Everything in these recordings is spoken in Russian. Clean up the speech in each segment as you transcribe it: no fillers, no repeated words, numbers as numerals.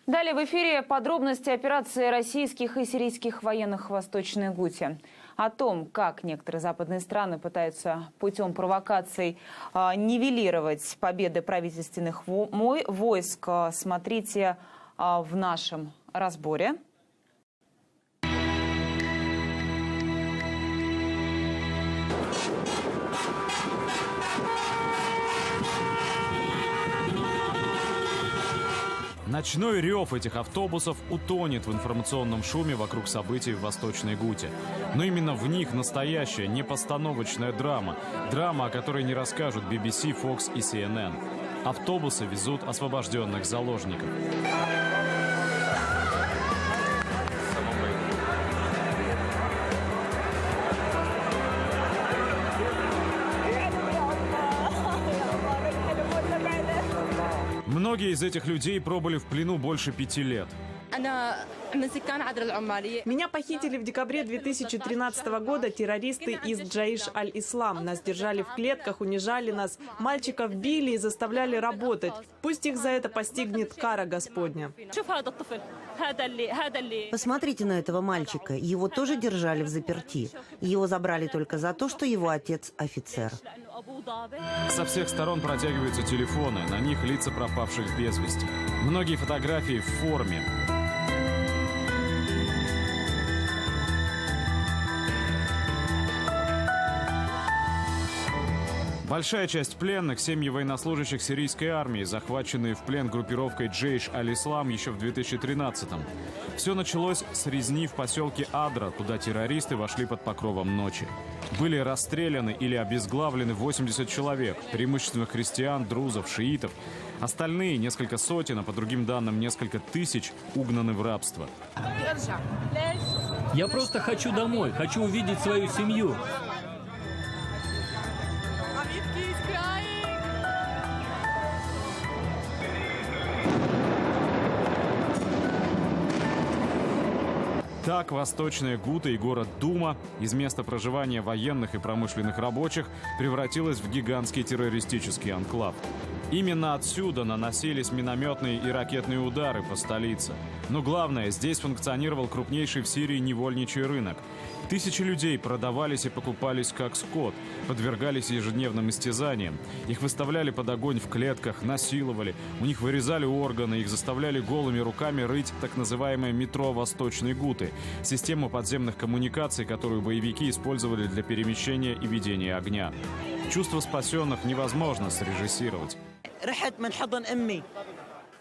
Далее в эфире подробности операции российских и сирийских военных в Восточной Гуте. О том, как некоторые западные страны пытаются путем провокаций нивелировать победы правительственных войск, смотрите в нашем разборе. Ночной рев этих автобусов утонет в информационном шуме вокруг событий в Восточной Гуте. Но именно в них настоящая, не постановочная драма. Драма, о которой не расскажут BBC, Fox и CNN. Автобусы везут освобожденных заложников. Многие из этих людей пробыли в плену больше 5 лет. Меня похитили в декабре 2013 года террористы из Джаиш аль-Ислам. Нас держали в клетках, унижали нас, мальчиков били и заставляли работать. Пусть их за это постигнет кара Господня. Посмотрите на этого мальчика. Его тоже держали в заперти. Его забрали только за то, что его отец офицер. Со всех сторон протягиваются телефоны, на них лица пропавших без вести. Многие фотографии в форме. Большая часть пленных – семьи военнослужащих сирийской армии, захваченные в плен группировкой Джейш аль-Ислам еще в 2013-м. Все началось с резни в поселке Адра, куда террористы вошли под покровом ночи. Были расстреляны или обезглавлены 80 человек, преимущественно христиан, друзов, шиитов. Остальные, несколько сотен, а по другим данным несколько тысяч, угнаны в рабство. Я просто хочу домой, хочу увидеть свою семью. Так Восточная Гута и город Дума из места проживания военных и промышленных рабочих превратилась в гигантский террористический анклав. Именно отсюда наносились минометные и ракетные удары по столице. Но главное, здесь функционировал крупнейший в Сирии невольничий рынок. Тысячи людей продавались и покупались как скот, подвергались ежедневным истязаниям. Их выставляли под огонь в клетках, насиловали, у них вырезали органы, их заставляли голыми руками рыть так называемое метро Восточной Гуты, систему подземных коммуникаций, которую боевики использовали для перемещения и ведения огня. Чувство спасенных невозможно срежиссировать.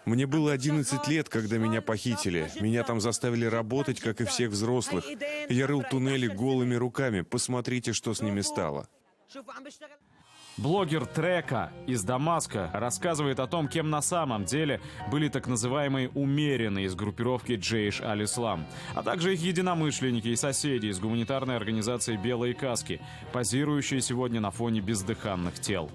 Мне было 11 лет, когда меня похитили. Меня там заставили работать, как и всех взрослых. Я рыл туннели голыми руками. Посмотрите, что с ними стало. Блогер Трека из Дамаска рассказывает о том, кем на самом деле были так называемые умеренные из группировки Джейш аль-Ислам, а также их единомышленники и соседи из гуманитарной организации «Белые каски», позирующие сегодня на фоне бездыханных тел.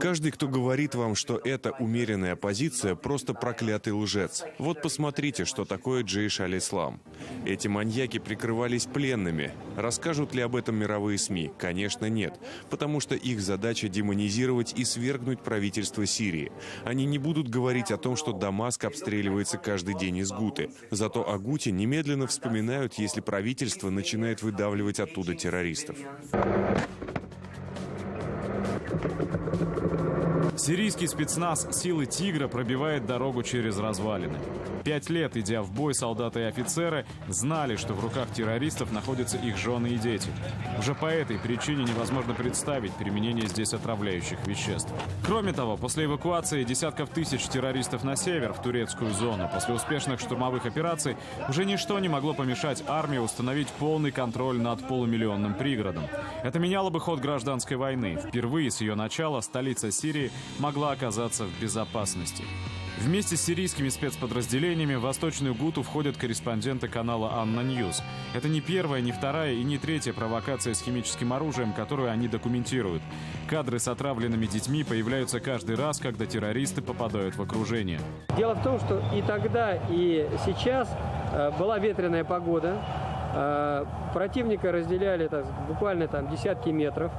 Каждый, кто говорит вам, что это умеренная оппозиция, просто проклятый лжец. Вот посмотрите, что такое Джейш аль-Ислам. Эти маньяки прикрывались пленными. Расскажут ли об этом мировые СМИ? Конечно, нет. Потому что их задача демонизировать и свергнуть правительство Сирии. Они не будут говорить о том, что Дамаск обстреливается каждый день из Гуты. Зато о Гуте немедленно вспоминают, если правительство начинает выдавливать оттуда террористов. Сирийский спецназ «Силы Тигра» пробивает дорогу через развалины. 5 лет, идя в бой, солдаты и офицеры знали, что в руках террористов находятся их жены и дети. Уже по этой причине невозможно представить применение здесь отравляющих веществ. Кроме того, после эвакуации десятков тысяч террористов на север, в турецкую зону, после успешных штурмовых операций, уже ничто не могло помешать армии установить полный контроль над полумиллионным пригородом. Это меняло бы ход гражданской войны. Впервые с ее начала столица Сирии могла оказаться в безопасности. Вместе с сирийскими спецподразделениями в Восточную Гуту входят корреспонденты канала «Анна Ньюс». Это не первая, не вторая и не третья провокация с химическим оружием, которую они документируют. Кадры с отравленными детьми появляются каждый раз, когда террористы попадают в окружение. Дело в том, что и тогда, и сейчас была ветреная погода. Противника разделяли буквально десятки метров.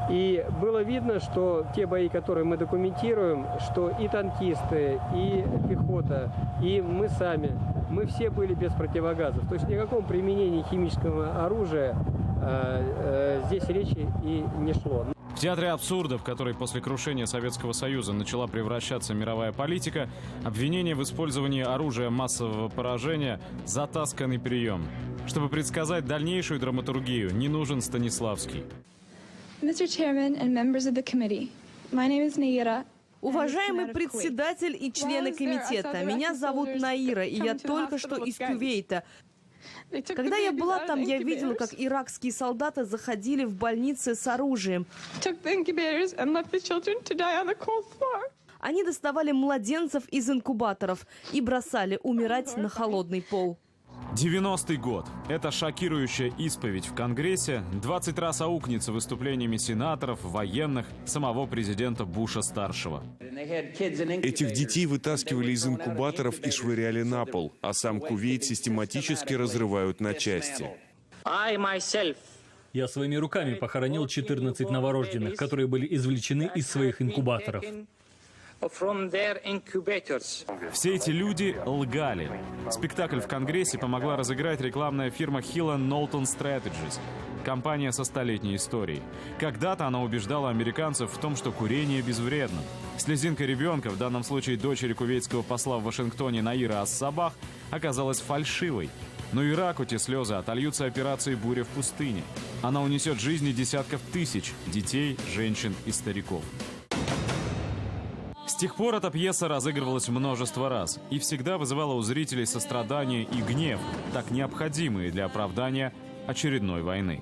И было видно, что те бои, которые мы документируем, что и танкисты, и пехота, и мы сами, мы все были без противогазов. То есть ни о каком применении химического оружия здесь речи и не шло. В театре абсурда, в который после крушения Советского Союза начала превращаться мировая политика, обвинение в использовании оружия массового поражения – затасканный прием. Чтобы предсказать дальнейшую драматургию, не нужен Станиславский. Mr. Chairman and members of the committee, my name is Naira. Уважаемый председатель и члены комитета, меня зовут Наира, и я только что из Кувейта. Когда я была там, я видела, как иракские солдаты заходили в больницы с оружием. Они доставали младенцев из инкубаторов и бросали умирать на холодный пол. 90-й год. Это шокирующая исповедь в Конгрессе 20 раз аукнется выступлениями сенаторов, военных, самого президента Буша-старшего. Этих детей вытаскивали из инкубаторов и швыряли на пол, а сам Кувейт систематически разрывают на части. Я своими руками похоронил 14 новорожденных, которые были извлечены из своих инкубаторов. Все эти люди лгали. Спектакль в Конгрессе помогла разыграть рекламная фирма Hillen Knowlton Strategies, компания со столетней историей. Когда-то она убеждала американцев в том, что курение безвредно. Слезинка ребенка, в данном случае дочери кувейтского посла в Вашингтоне Наира Ас-Сабах, оказалась фальшивой. Но Ираку те слезы отольются операцией «Буря в пустыне». Она унесет жизни десятков тысяч детей, женщин и стариков. С тех пор эта пьеса разыгрывалась множество раз и всегда вызывала у зрителей сострадание и гнев, так необходимые для оправдания очередной войны.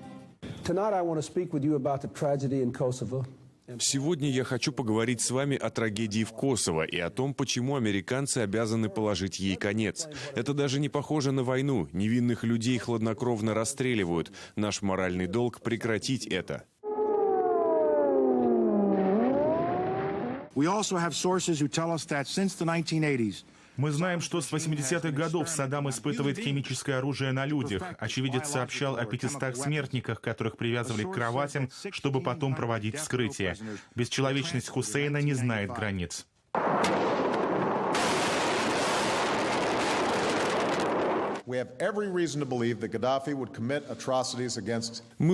Сегодня я хочу поговорить с вами о трагедии в Косово и о том, почему американцы обязаны положить ей конец. Это даже не похоже на войну. Невинных людей хладнокровно расстреливают. Наш моральный долг — прекратить это. Мы знаем, что с 80-х годов Саддам испытывает химическое оружие на людях. Очевидец сообщал о 500 смертниках, которых привязывали к кроватям, чтобы потом проводить вскрытие. Бесчеловечность Хусейна не знает границ. Мы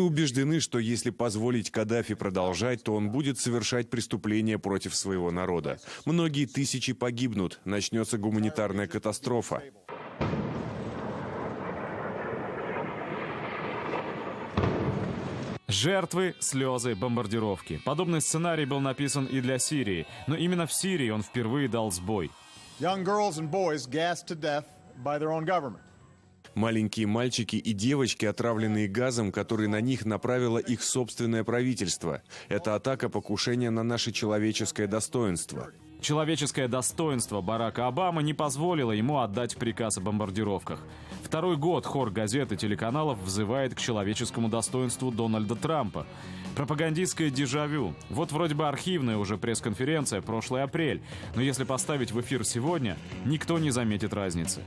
убеждены, что если позволить Каддафи продолжать, то он будет совершать преступления против своего народа. Многие тысячи погибнут, начнется гуманитарная катастрофа. Жертвы, слезы, бомбардировки. Подобный сценарий был написан и для Сирии, но именно в Сирии он впервые дал сбой. Маленькие мальчики и девочки, отравленные газом, который на них направило их собственное правительство. Это атака покушения на наше человеческое достоинство. Человеческое достоинство Барака Обамы не позволило ему отдать приказ о бомбардировках. Второй год хор газет и телеканалов взывает к человеческому достоинству Дональда Трампа. Пропагандистское дежавю. Вот вроде бы архивная уже пресс-конференция, прошлый апрель. Но если поставить в эфир сегодня, никто не заметит разницы.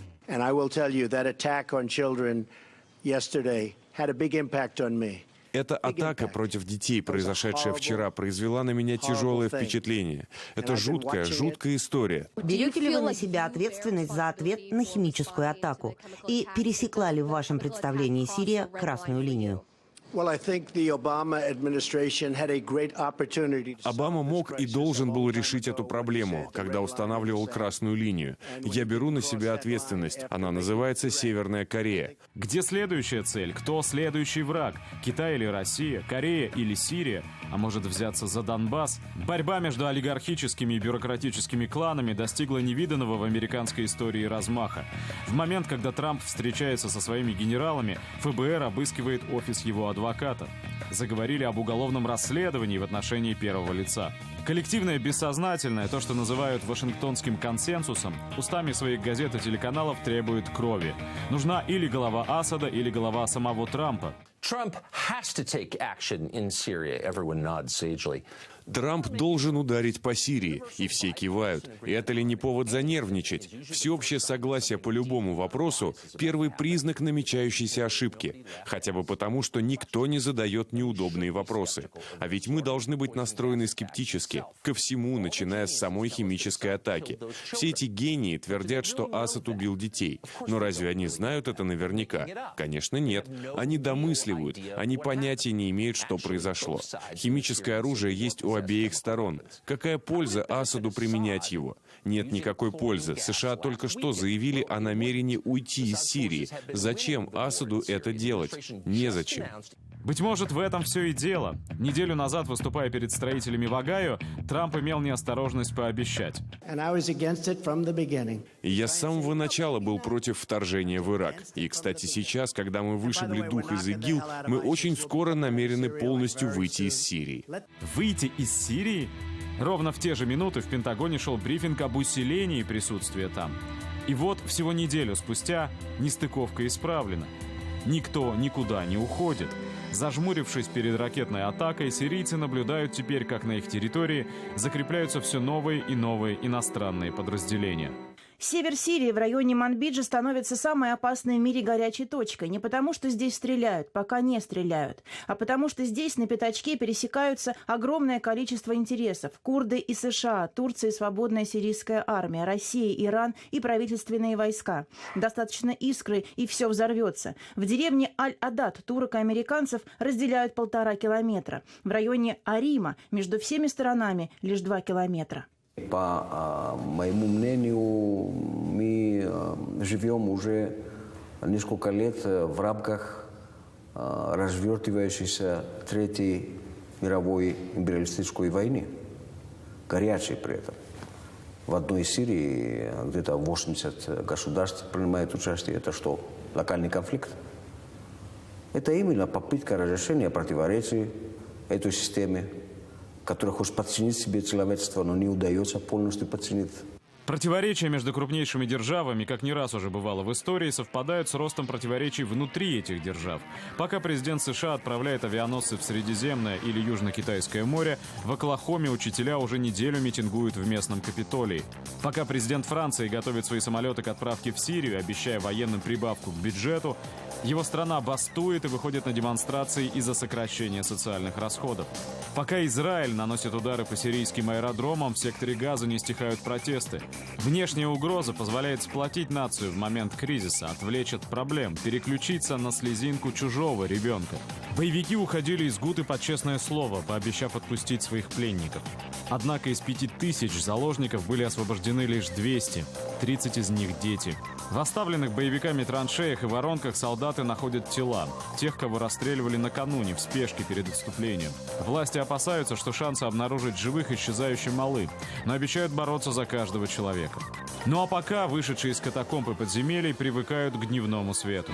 Эта атака против детей, произошедшая вчера, произвела на меня тяжелое впечатление. Это жуткая история. Берете ли вы на себя ответственность за ответ на химическую атаку? И пересекла ли в вашем представлении Сирия красную линию? Обама мог и должен был решить эту проблему, когда устанавливал красную линию. Я беру на себя ответственность. Она называется Северная Корея. Где следующая цель? Кто следующий враг? Китай или Россия? Корея или Сирия? А может взяться за Донбасс? Борьба между олигархическими и бюрократическими кланами достигла невиданного в американской истории размаха. В момент, когда Трамп встречается со своими генералами, ФБР обыскивает офис его адвоката. Заговорили об уголовном расследовании в отношении первого лица. Коллективное бессознательное, то, что называют Вашингтонским консенсусом, устами своих газет и телеканалов требует крови. Нужна или голова Асада, или голова самого Трампа. Трамп должен ударить по Сирии, и все кивают. Это ли не повод занервничать? Всеобщее согласие по любому вопросу – первый признак намечающейся ошибки. Хотя бы потому, что никто не задает неудобные вопросы. А ведь мы должны быть настроены скептически ко всему, начиная с самой химической атаки. Все эти гении твердят, что Асад убил детей. Но разве они знают это наверняка? Конечно, нет. Они домысливают. Они понятия не имеют, что произошло. Химическое оружие есть у обеих сторон. Какая польза Асаду применять его? Нет никакой пользы. США только что заявили о намерении уйти из Сирии. Зачем Асаду это делать? Незачем. Быть может, в этом все и дело. Неделю назад, выступая перед строителями в Огайо, Трамп имел неосторожность пообещать. Я с самого начала был против вторжения в Ирак. И, кстати, сейчас, когда мы вышибли дух из ИГИЛ, мы очень скоро намерены полностью выйти из Сирии. Выйти из Сирии? Ровно в те же минуты в Пентагоне шел брифинг об усилении присутствия там. И вот всего неделю спустя нестыковка исправлена. Никто никуда не уходит. Зажмурившись перед ракетной атакой, сирийцы наблюдают теперь, как на их территории закрепляются все новые и новые иностранные подразделения. Север Сирии в районе Манбиджа становится самой опасной в мире горячей точкой. Не потому, что здесь стреляют, пока не стреляют, а потому, что здесь на пятачке пересекаются огромное количество интересов. Курды и США, Турция и свободная сирийская армия, Россия, Иран и правительственные войска. Достаточно искры, и все взорвется. В деревне Аль-Адад турок и американцев разделяют 1,5 километра. В районе Арима между всеми сторонами лишь 2 километра. По моему мнению, мы живем уже несколько лет в рамках развертывающейся Третьей мировой империалистической войны, горячей при этом. В одной из Сирии где-то 80 государств принимает участие. Это что, локальный конфликт? Это именно попытка разрешения противоречий этой системе, который хочет подчинить себе человечество, но не удается полностью подчинить. Противоречия между крупнейшими державами, как не раз уже бывало в истории, совпадают с ростом противоречий внутри этих держав. Пока президент США отправляет авианосцы в Средиземное или Южно-Китайское море, в Оклахоме учителя уже неделю митингуют в местном Капитолии. Пока президент Франции готовит свои самолеты к отправке в Сирию, обещая военным прибавку к бюджету, его страна бастует и выходит на демонстрации из-за сокращения социальных расходов. Пока Израиль наносит удары по сирийским аэродромам, в секторе Газа не стихают протесты. Внешняя угроза позволяет сплотить нацию в момент кризиса, отвлечь от проблем, переключиться на слезинку чужого ребенка. Боевики уходили из Гуты под честное слово, пообещав отпустить своих пленников. Однако из 5000 заложников были освобождены лишь 200, 30 из них дети. В оставленных боевиками траншеях и воронках солдаты находят тела, тех, кого расстреливали накануне в спешке перед отступлением. Власти опасаются, что шансы обнаружить живых исчезающе малы, но обещают бороться за каждого человека. Ну а пока вышедшие из катакомб и подземелий привыкают к дневному свету.